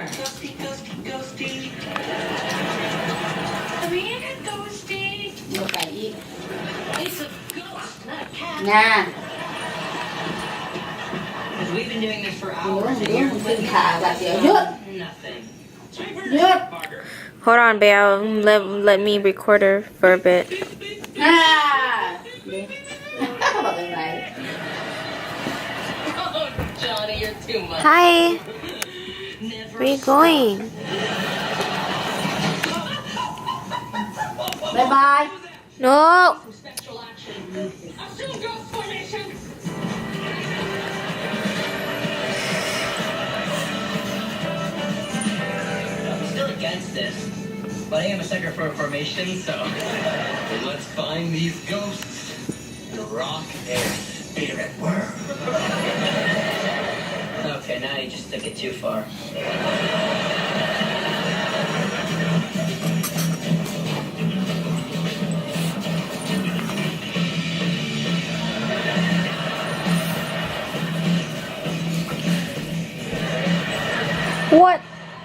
Ghosty, ghosty, ghosty. Come here, ghosty. เอาไก่อีก It's a ghost, not a cat. งา Because we've been doing this for หนู hours ห and นู you're ขึ้นขาแบบเดียวหยุด nothing. หยุด Hold on, Belle. Let me record her for a bit. อ่าเด็กบอกเป็นไร Oh, Johnny, you're too much. Hi. Never Where you going? บายบาย No. special action. Assume ghost formation. I'm still against this, but I am a sucker for a formation, so let's find these ghosts to rock their spirit world. Okay, now you just took it too far.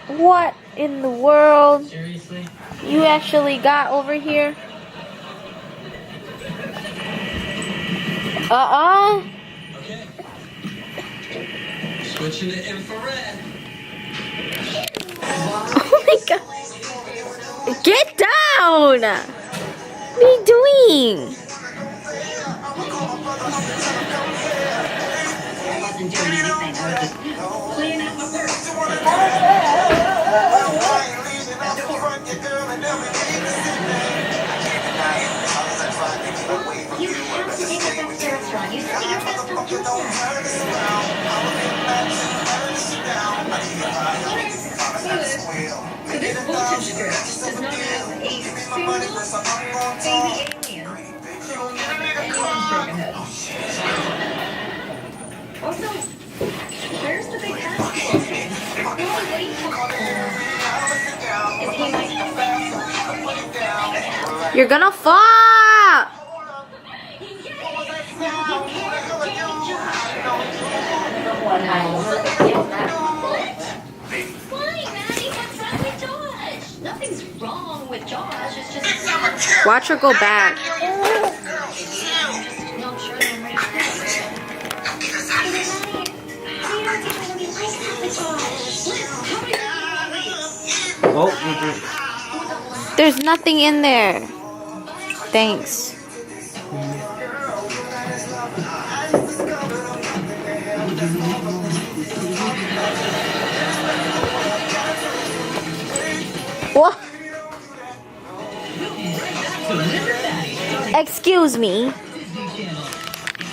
What in the world Seriously? you actually got over here? Okay. Switching to infrared. Oh my god. Get down! What are you doing? I wasn't doing anything. I was just cleaning out my purse. You have to take us back to the restaurant. You said your best on Tuesday. So this bulletin script does not have a single baby alien crawling out of anyone's broken head. Also, where's the big basketball game? The only waiting for is he might You're gonna fall! Nothing's wrong with Josh. It's just Watch her go back. no, I'm sure they're ready There's nothing in there. Thanks. What? Excuse me.